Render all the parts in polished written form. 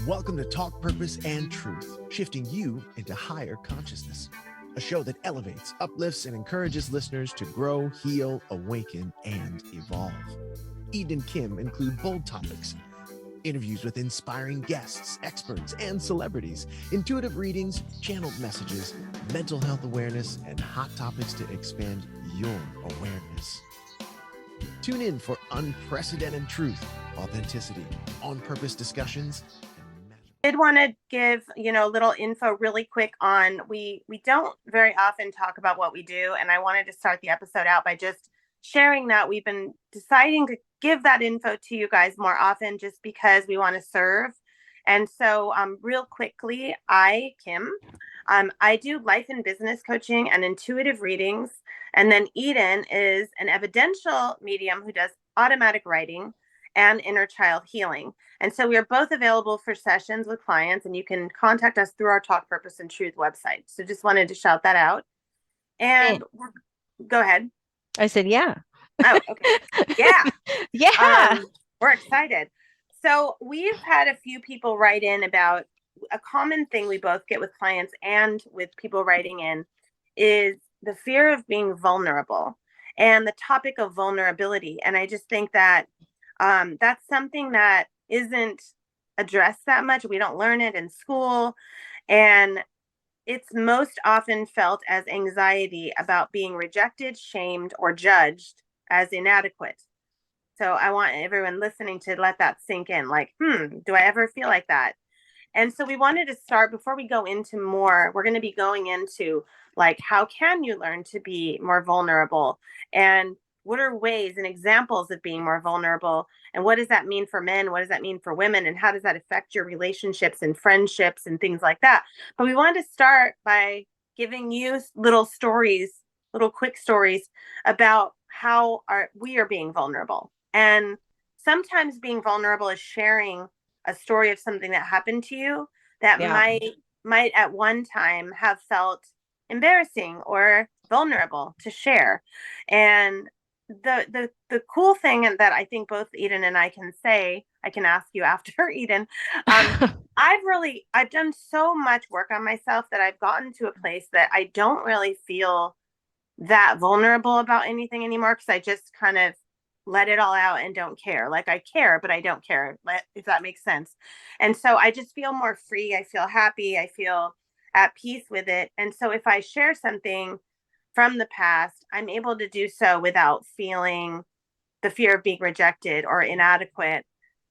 Welcome to Talk Purpose and Truth, shifting you into higher consciousness. A show that elevates, uplifts, and encourages listeners to grow, heal, awaken, and evolve. Eden and Kim include bold topics, interviews with inspiring guests, experts, and celebrities, intuitive readings, channeled messages, mental health awareness, and hot topics to expand your awareness. Tune in for unprecedented truth, authenticity, on-purpose discussions. I did want to give, a little info really quick on, we don't very often talk about what we do. And I wanted to start the episode out by just sharing that we've been deciding to give that info to you guys more often just because we want to serve. And so real quickly, Kim, I do life and business coaching and intuitive readings. And then Eden is an evidential medium who does automatic writing and inner child healing. And so we are both available for sessions with clients, and you can contact us through our Talk Purpose and Truth website. So just wanted to shout that out. And go ahead. I said, yeah. Oh, okay. Yeah. Yeah. We're excited. So we've had a few people write in about a common thing we both get with clients and with people writing in is the fear of being vulnerable and the topic of vulnerability. And I just think that that's something that isn't addressed that much. We don't learn it in school. And it's most often felt as anxiety about being rejected, shamed, or judged as inadequate. So I want everyone listening to let that sink in. Like, do I ever feel like that? And so we wanted to start, before we go into more, we're going to be going into like, how can you learn to be more vulnerable? And what are ways and examples of being more vulnerable? And what does that mean for men? What does that mean for women? And how does that affect your relationships and friendships and things like that? But we wanted to start by giving you little stories, little quick stories about how we are being vulnerable. And sometimes being vulnerable is sharing a story of something that happened to you that might at one time have felt embarrassing or vulnerable to share. And the cool thing that I think both Eden and I can say, I can ask you after, Eden, I've done so much work on myself that I've gotten to a place that I don't really feel that vulnerable about anything anymore, because I just kind of let it all out and don't care. Like, I care, but I don't care, if that makes sense. And so I just feel more free. I feel happy. I feel at peace with it. And so if I share something from the past, I'm able to do so without feeling the fear of being rejected or inadequate,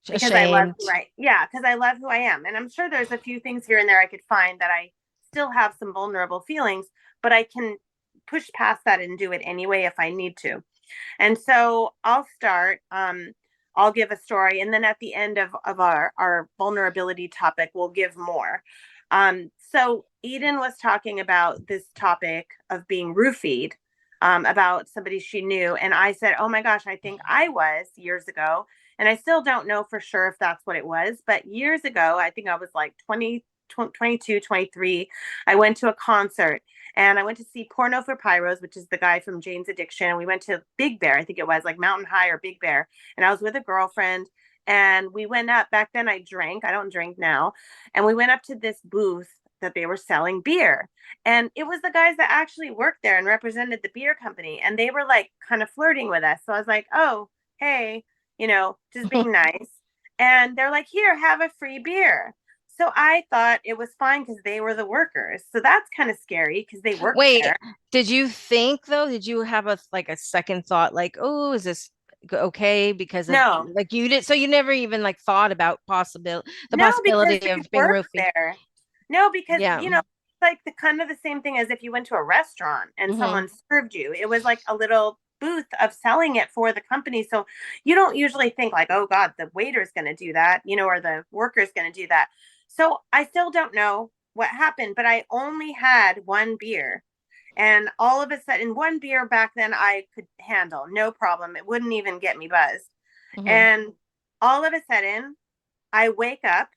because I love because I love who I am. And I'm sure there's a few things here and there I could find that I still have some vulnerable feelings, but I can push past that and do it anyway if I need to. And so I'll start. I'll give a story, and then at the end of our vulnerability topic, we'll give more. So Eden was talking about this topic of being roofied, about somebody she knew. And I said, oh my gosh, I think I was years ago. And I still don't know for sure if that's what it was. But years ago, I think I was like 22, 23. I went to a concert. And I went to see Porno for Pyros, which is the guy from Jane's Addiction. And we went to Big Bear. I think it was like Mountain High or Big Bear. And I was with a girlfriend. And we went up. Back then I drank. I don't drink now. And we went up to this booth that they were selling beer. And it was the guys that actually worked there and represented the beer company. And they were like kind of flirting with us. So I was like, oh, hey, just being nice. And they're like, here, have a free beer. So I thought it was fine because they were the workers. So that's kind of scary because they work there. Did you think, though, did you have a second thought, like, oh, is this okay? Because no, like you did. So you never even like thought about possibility of being roofied there. No, because, it's like kind of the same thing as if you went to a restaurant and someone served you. It was like a little booth of selling it for the company. So you don't usually think like, oh God, the waiter's going to do that, or the worker's going to do that. So I still don't know what happened, but I only had one beer. And all of a sudden, one beer back then I could handle, no problem. It wouldn't even get me buzzed. And all of a sudden, I wake up,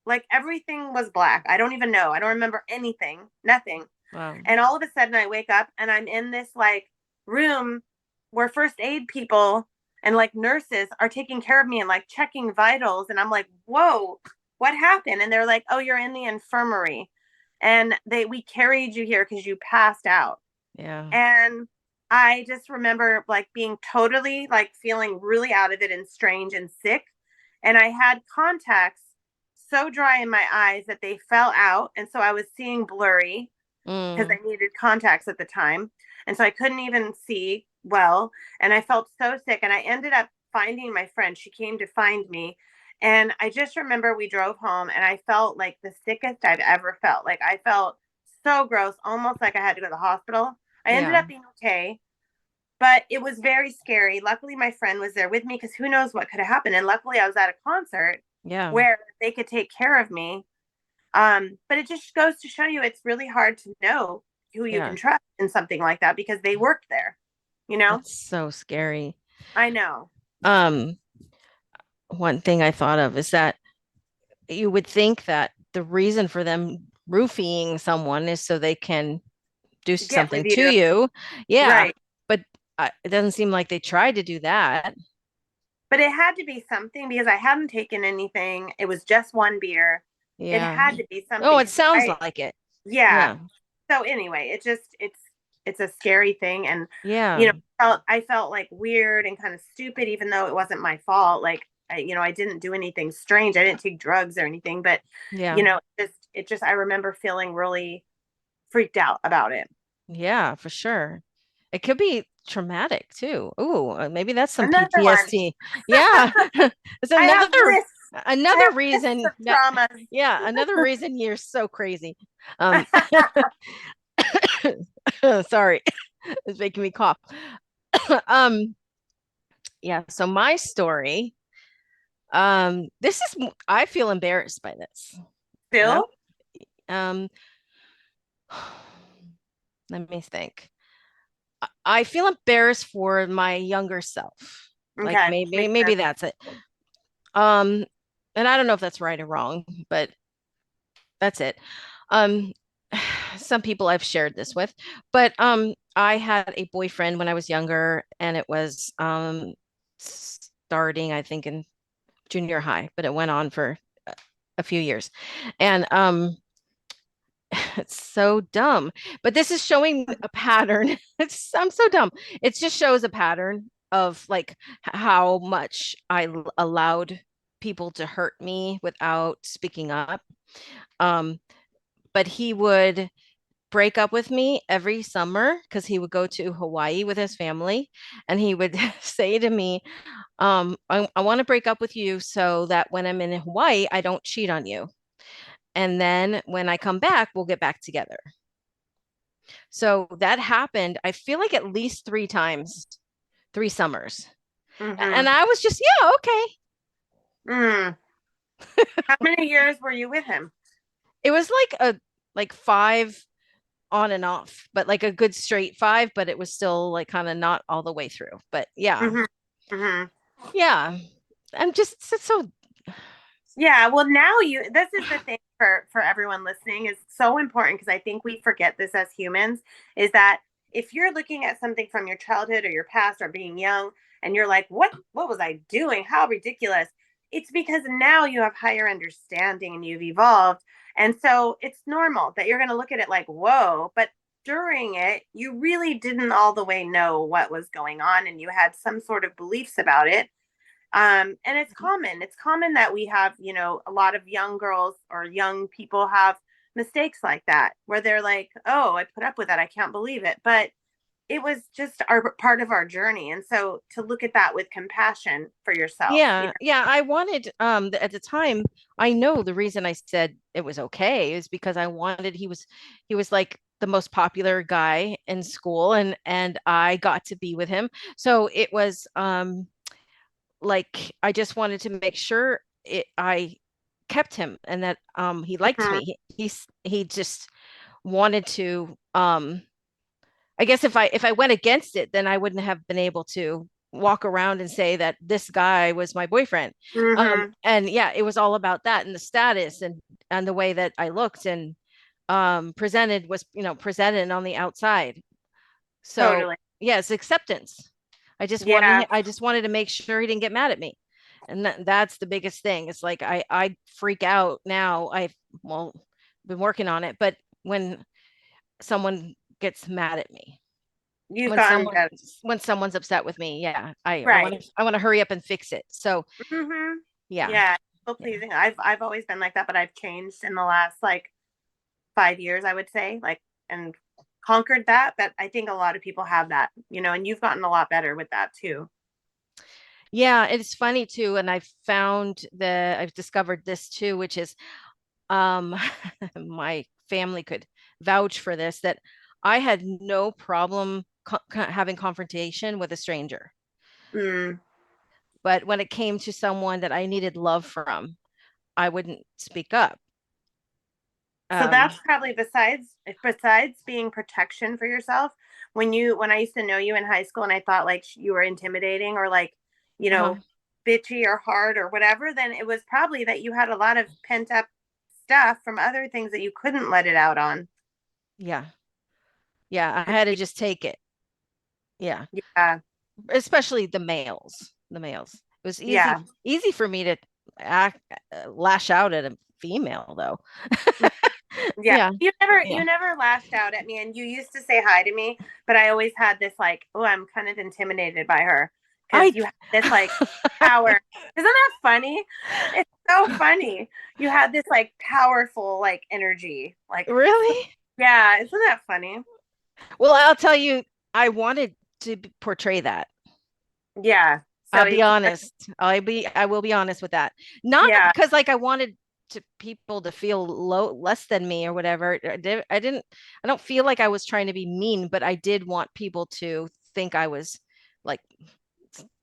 like everything was black. I don't even know. I don't remember anything, nothing. Wow. And all of a sudden, I wake up and I'm in this like room where first aid people and like nurses are taking care of me and like checking vitals. And I'm like, whoa, what happened? And they're like, oh, you're in the infirmary. And we carried you here because you passed out. Yeah. And I just remember like being totally like feeling really out of it and strange and sick. And I had contacts so dry in my eyes that they fell out. And so I was seeing blurry because I needed contacts at the time. And so I couldn't even see well. And I felt so sick. And I ended up finding my friend. She came to find me. And I just remember we drove home and I felt like the sickest I've ever felt. Like I felt so gross, almost like I had to go to the hospital. I ended Yeah. up being okay, but it was very scary. Luckily, my friend was there with me because who knows what could have happened. And luckily, I was at a concert Yeah. where they could take care of me. But it just goes to show you it's really hard to know who you Yeah. can trust in something like that because they worked there, you know? That's so scary. I know. One thing I thought of is that you would think that the reason for them roofing someone is so they can do Get with something to you. you. Yeah. Right. But it doesn't seem like they tried to do that. But it had to be something because I hadn't taken anything. It was just one beer. It Yeah. had to be Oh, something. it sounds like it. Yeah. Yeah. So anyway, it's a scary thing. And, Yeah. I felt like weird and kind of stupid, even though it wasn't my fault. Like, I didn't do anything strange. I didn't take drugs or anything, but, Yeah. I remember feeling really freaked out about it. Yeah, for sure. It could be traumatic too. Ooh, maybe that's some Another one. PTSD. Yeah. It's I have lists. I another have lists reason of that, traumas. yeah, another reason you're so crazy. Um, sorry, it's making me cough. Um, yeah, so my story, I feel embarrassed by this. Yeah. Bill? Um, let me think. I feel embarrassed for my younger self. Like Okay. Makes maybe sense. that's it. Um, and I don't know if that's right or wrong, but that's it. Um, some people I've shared this with, but I had a boyfriend when I was younger, and it was starting, I think, in junior high, but it went on for a few years. And it's so dumb, but this is showing a pattern. I'm so dumb. It just shows a pattern of like how much allowed people to hurt me without speaking up. Um, but he would break up with me every summer because he would go to Hawaii with his family, and he would say to me, I want to break up with you so that when I'm in Hawaii, I don't cheat on you. And then when I come back, we'll get back together. So that happened, I feel like at least 3 times, 3 summers. And Mm-hmm. I was just, yeah, okay. Mm. How many years were you with him? It was like 5 on and off, but like a good straight 5, but it was still like kind of not all the way through. But yeah. Mm-hmm. Mm-hmm. Yeah. I'm just it's so Yeah, well, this is the thing for everyone listening is so important because I think we forget this as humans is that if you're looking at something from your childhood or your past or being young and you're like, what was I doing? How ridiculous. It's because now you have higher understanding and you've evolved. And so it's normal that you're going to look at it like, whoa, but during it, you really didn't all the way know what was going on and you had some sort of beliefs about it. And it's common. It's common that we have, a lot of young girls or young people have mistakes like that where they're like, oh, I put up with that. I can't believe it. But it was just our part of our journey. And so to look at that with compassion for yourself. Yeah, yeah. I wanted at the time, I know the reason I said it was okay is because I wanted he was like the most popular guy in school, and I got to be with him. So it was like I just wanted to make sure I kept him and that he liked Mhm. me. He just wanted to I guess if I went against it, then I wouldn't have been able to walk around and say that this guy was my boyfriend. Mhm. And yeah, it was all about that and the status and the way that I looked and presented on the outside. So Totally. yeah, it's acceptance. Yeah. I just wanted to make sure he didn't get mad at me. And that's the biggest thing. It's like I freak out now. I've well been working on it, but when someone gets mad at me, You've when gotten someone better. when someone's upset with me, yeah, Right. I want to hurry up and fix it. So Mm-hmm. yeah, Yeah. People yeah, pleasing. I've always been like that, but I've changed in the last like 5 years, I would say, like, and conquered that. But I think a lot of people have that, and you've gotten a lot better with that too. yeah. It's funny too, and I've discovered this too, which is um my family could vouch for this, that I had no problem having confrontation with a stranger. Mm. But when it came to someone that I needed love from, I wouldn't speak up. So Um, that's probably besides being protection for yourself. When I used to know you in high school and I thought like you were intimidating or like, you uh-huh. know, bitchy or hard or whatever, then it was probably that you had a lot of pent up stuff from other things that you couldn't let it out on. Yeah. Yeah. I had to just take it. Yeah. Yeah. Especially the males. The males. It was Yeah. easy for me to act, lash out at a female though. Yeah. Yeah. You never Yeah. you never lashed out at me and you used to say hi to me, but I always had this like, oh, I'm kind of intimidated by her because I you had this like power. Isn't that funny? It's so funny. You had this like powerful like energy. Like, really? yeah, isn't that funny? Well, I'll tell you, I wanted to portray that. Yeah. So I'll be honest. I will be honest with that. Not yeah. because like I wanted to people to feel less than me or whatever. I don't feel like I was trying to be mean, but I did want people to think I was like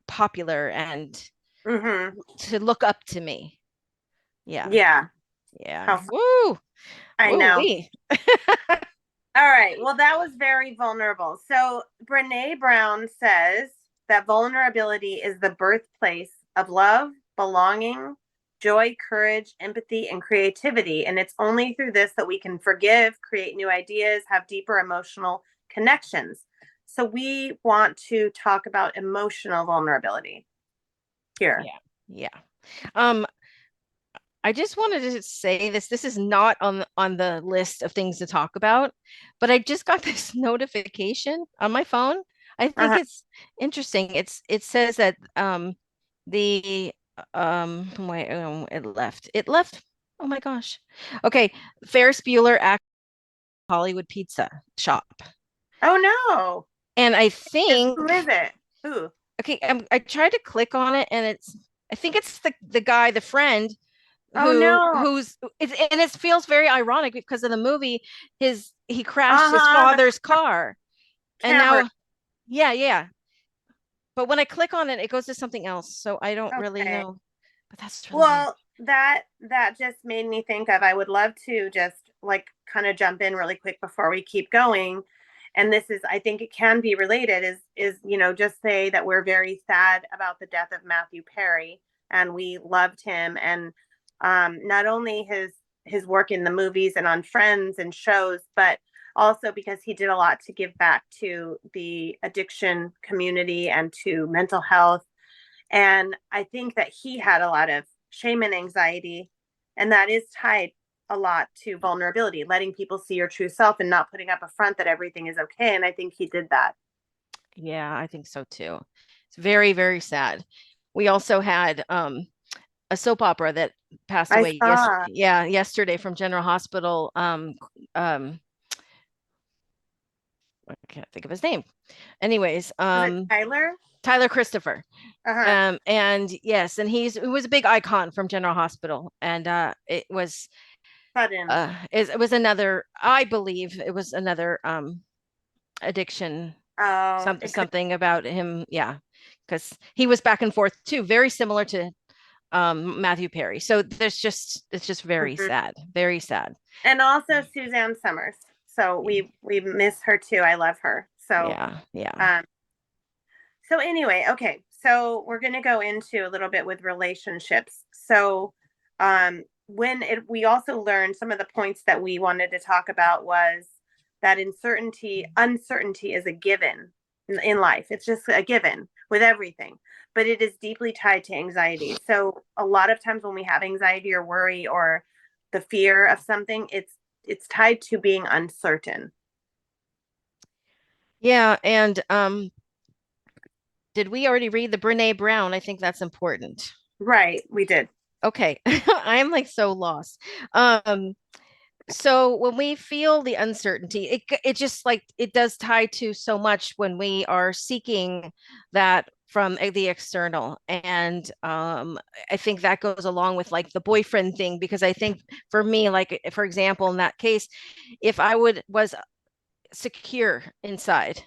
popular and Mm-hmm. to look up to me. Yeah. Yeah. Yeah. How Woo. I Woo know. wee. All right. Well, that was very vulnerable. So, Brene Brown says that vulnerability is the birthplace of love, belonging, joy, courage, empathy, and creativity. And it's only through this that we can forgive, create new ideas, have deeper emotional connections. So, we want to talk about emotional vulnerability here. Yeah. Yeah. Um, I just wanted to say this. This is not on the list of things to talk about, but I just got this notification on my phone. I think Uh-huh. it's interesting. It says that the wait, it left. It left. Oh my gosh. Okay, Ferris Bueller act Hollywood Pizza Shop. Oh, no. And I Who think is it? Who? okay, I tried to click on it and I think it's the guy, the friend Oh, no. and it feels very ironic because in the movie he crashed his Uh-huh. The father's car and Cameron. now yeah, but when I click on it it goes to something else, so I don't really Okay. know, but that's really weird. Well, that just made me think of I would love to just like kind of jump in really quick before we keep going. And this is I think it can be related is just say that we're very sad about the death of Matthew Perry and we loved him and not only his work in the movies and on Friends and shows, but also because he did a lot to give back to the addiction community and to mental health. And I think that he had a lot of shame and anxiety. And that is tied a lot to vulnerability, letting people see your true self and not putting up a front that everything is okay. And I think he did that. Yeah, I think so too. It's very, very sad. We also had a soap opera that passed I away saw. yesterday from General Hospital. Um I can't think of his name. Anyways, Was it Tyler? Tyler Christopher. Uh-huh. And yes, and he was a big icon from General Hospital, and Sudden. it was another, I believe it was another addiction, Oh, it could. something about him, yeah, because he was back and forth too, very similar to Matthew Perry. So it's just very Mhm. sad, very sad. And also Suzanne Summers. So we miss her too. I love her. So Yeah, yeah. um so anyway, okay. So we're going to go into a little bit with relationships. So we also learned some of the points that we wanted to talk about was that uncertainty is a given in life. It's just a given. with everything, but it is deeply tied to anxiety. So a lot of times when we have anxiety or worry or the fear of something, it's tied to being uncertain. Yeah, and did we already read the Brene Brown? I think that's important. Right, we did. Okay. I'm like so lost. Um, so when we feel the uncertainty, it just like it does tie to so much when we are seeking that from the external. And I think that goes along with like the boyfriend thing, because I think for me, like for example, in that case, if I would was secure inside,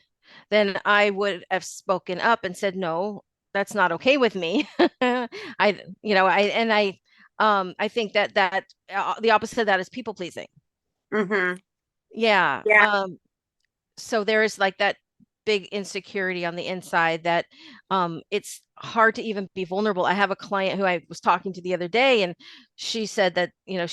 then I would have spoken up and said, no, that's not okay with me. I, you know, I think that the opposite of that is people pleasing. Mm-hmm. Yeah. Yeah. So there is like that big insecurity on the inside that it's hard to even be vulnerable. I have a client who I was talking to the other day, and she said that, you know,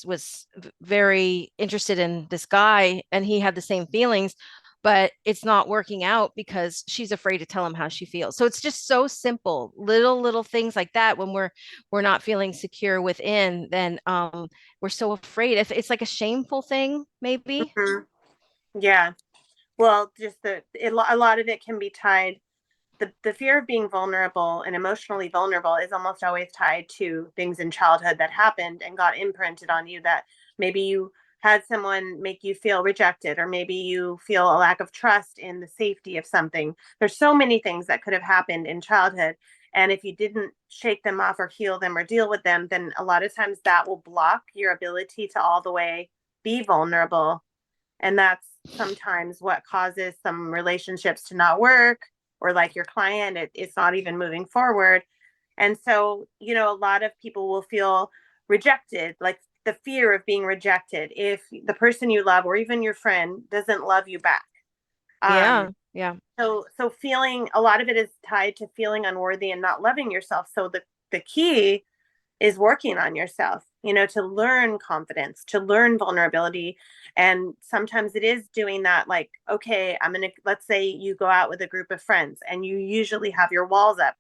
was very interested in this guy and he had the same feelings, but it's not working out because she's afraid to tell him how she feels. So it's just so simple, little things like that. When we're not feeling secure within, then we're so afraid. It's like a shameful thing, maybe. Mm-hmm. Yeah. Well, just a lot of it can be tied. The fear of being vulnerable and emotionally vulnerable is almost always tied to things in childhood that happened and got imprinted on you, that maybe you had someone make you feel rejected, or maybe you feel a lack of trust in the safety of something. There's so many things that could have happened in childhood. And if you didn't shake them off or heal them or deal with them, then a lot of times that will block your ability to all the way be vulnerable. And that's sometimes what causes some relationships to not work, or like your client, it's not even moving forward. And so, you know, a lot of people will feel rejected, like the fear of being rejected if the person you love or even your friend doesn't love you back. Um, Yeah, yeah. so feeling, a lot of it is tied to feeling unworthy and not loving yourself. So the key is working on yourself, you know, to learn confidence, to learn vulnerability. And sometimes it is doing that, like, okay, let's say you go out with a group of friends and you usually have your walls up,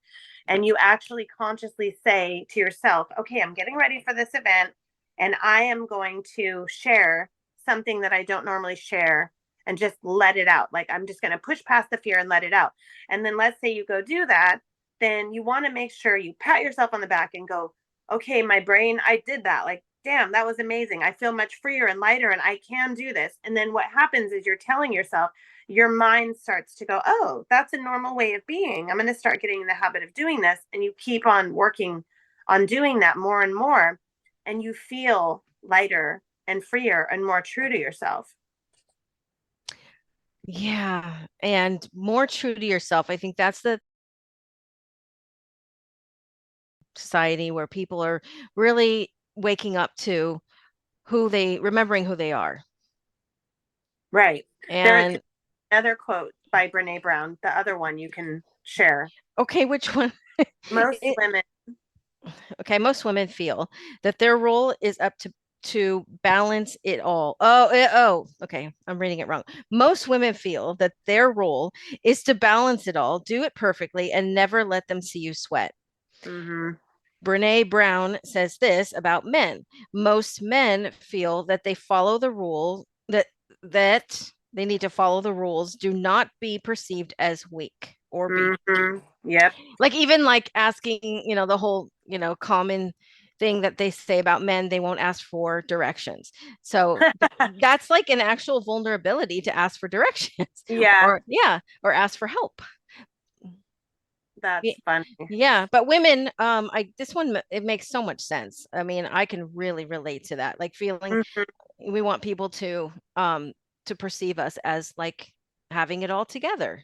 and you actually consciously say to yourself, okay, I'm getting ready for this event and I am going to share something that I don't normally share, and just let it out. Like, I'm just going to push past the fear and let it out. And then let's say you go do that, then you want to make sure you pat yourself on the back and go, okay, my brain, I did that. Like, damn, that was amazing. I feel much freer and lighter and I can do this. And then what happens is you're telling yourself, your mind starts to go, oh, that's a normal way of being. I'm going to start getting in the habit of doing this. And you keep on working on doing that more and more. And you feel lighter and freer and more true to yourself. Yeah, and more true to yourself. I think that's the society where people are really waking up to remembering who they are. Right. There, And another quote by Brene Brown, the other one you can share. okay, which one? Most women. Okay, most women feel that their role is up to balance it all. Okay, I'm reading it wrong. Most women feel that their role is to balance it all, do it perfectly, and never let them see you sweat. Mm-hmm. Brene Brown says this about men. Most men feel that they follow the rule that they need to follow the rules, do not be perceived as weak or be. Mm-hmm. Yep. Like even like asking, the whole, common thing that they say about men, they won't ask for directions. So that's like an actual vulnerability to ask for directions Yeah, or yeah, or ask for help. that's funny. Yeah, but women, this one it makes so much sense. I mean, I can really relate to that. Like feeling Mhm. we want people to perceive us as like having it all together.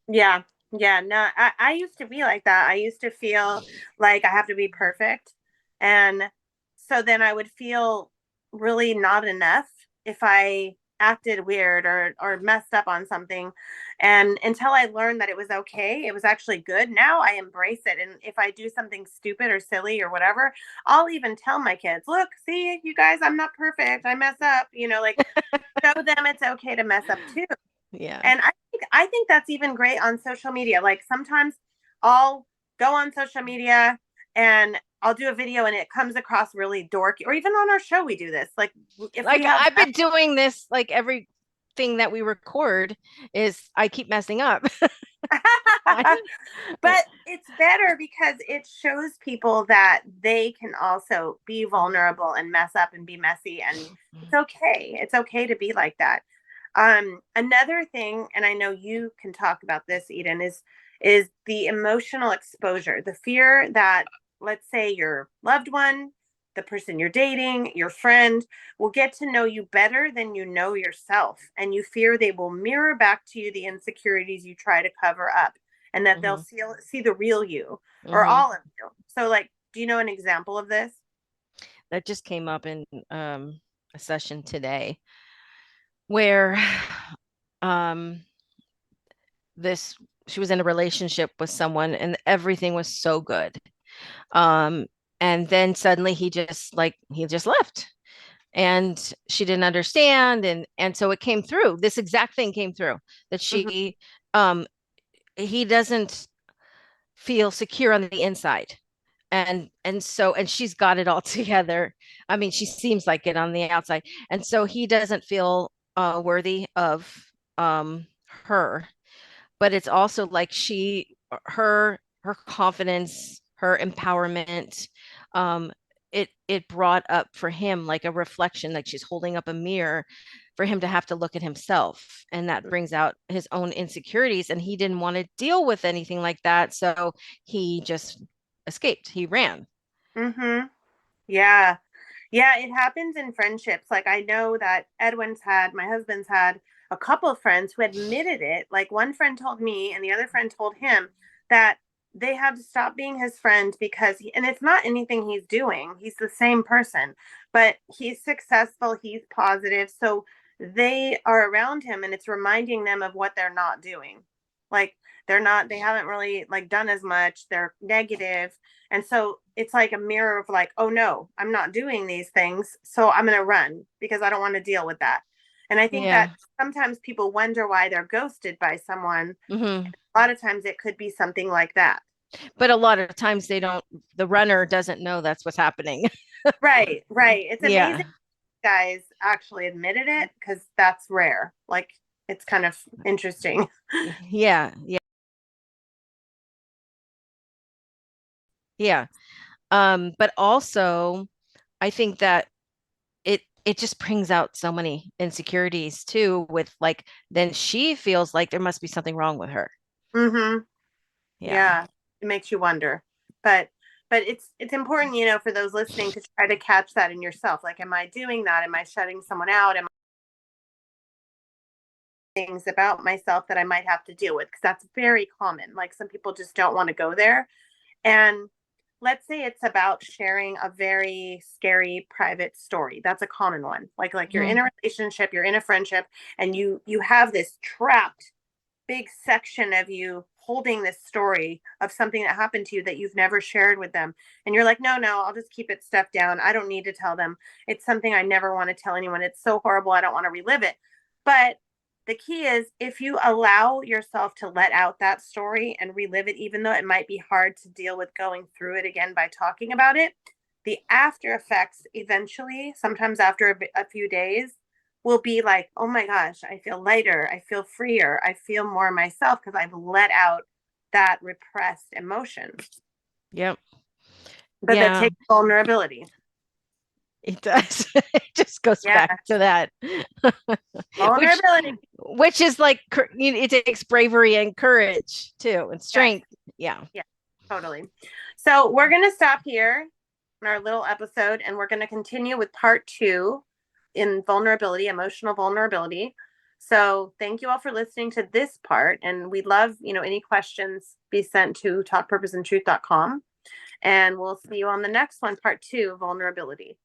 Yeah. Yeah. No, I used to be like that. I used to feel like I have to be perfect. And so then I would feel really not enough if I acted weird or messed up on something. And until I learned that it was okay, it was actually good. Now I embrace it. And if I do something stupid or silly or whatever, I'll even tell my kids, look, see, you guys, I'm not perfect. I mess up, like show them it's okay to mess up too. Yeah. And I think that's even great on social media. Like sometimes I'll go on social media and I'll do a video and it comes across really dorky, or even on our show, we do this. Like if Like we have, I've been doing this, like everything that we record is I keep messing up. but it's better because it shows people that they can also be vulnerable and mess up and be messy, and it's okay. It's okay to be like that. Another thing, and I know you can talk about this, Eden, is the emotional exposure, the fear that, let's say, your loved one, the person you're dating, your friend will get to know you better than you know yourself, and you fear they will mirror back to you the insecurities you try to cover up, and that they'll see the real you or all of you. So, like, do you know an example of this? That just came up in a session today where she was in a relationship with someone and everything was so good. And then suddenly he just left and she didn't understand. And so it came through, this exact thing came through that he doesn't feel secure on the inside. And she's got it all together. I mean, she seems like it on the outside. And so he doesn't feel worthy of her. But it's also like her confidence, her empowerment, it brought up for him like a reflection, like she's holding up a mirror for him to have to look at himself, and that brings out his own insecurities, and he didn't want to deal with anything like that, so he just escaped. He ran. Yeah. It happens in friendships. Like, I know that my husband's had a couple of friends who admitted it. Like, one friend told me and the other friend told him that they had to stop being his friend because and it's not anything he's doing. He's the same person, but he's successful. He's positive. So they are around him and it's reminding them of what they're not doing. Like, they haven't really like done as much. They're negative. And so it's like a mirror of like, oh no, I'm not doing these things. So I'm going to run because I don't want to deal with that. And I think that sometimes people wonder why they're ghosted by someone. A lot of times it could be something like that. But a lot of times the runner doesn't know that's what's happening. Right. It's amazing guys actually admitted it, because that's rare. Like, it's kind of interesting. Yeah. But also I think that it just brings out so many insecurities too, with like, then she feels like there must be something wrong with her. Yeah. It makes you wonder. But it's important, for those listening, to try to catch that in yourself. Like, am I doing that? Am I shutting someone out? Am I things about myself that I might have to deal with? Because that's very common. Like, some people just don't want to go there. And let's say it's about sharing a very scary private story. That's a common one. Like you're in a relationship, you're in a friendship, and you have this trapped big section of you holding this story of something that happened to you that you've never shared with them. And you're like, no, I'll just keep it stuffed down. I don't need to tell them. It's something I never want to tell anyone. It's so horrible. I don't want to relive it. But the key is, if you allow yourself to let out that story and relive it, even though it might be hard to deal with going through it again by talking about it, the after effects eventually, sometimes after a few days, will be like, oh my gosh, I feel lighter. I feel freer. I feel more myself because I've let out that repressed emotion. Yep. But that takes vulnerability. It does. It just goes back to that. Vulnerability. Which is like, it takes bravery and courage too, and strength. Yeah, totally. So we're going to stop here in our little episode, and we're going to continue with part 2 in vulnerability, emotional vulnerability. So thank you all for listening to this part. And we'd love, any questions be sent to talkpurposeandtruth.com. And we'll see you on the next one, part 2, vulnerability.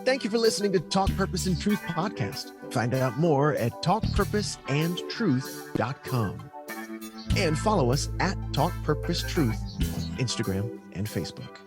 Thank you for listening to Talk Purpose and Truth podcast. Find out more at talkpurposeandtruth.com. And follow us at Talk Purpose Truth on Instagram and Facebook.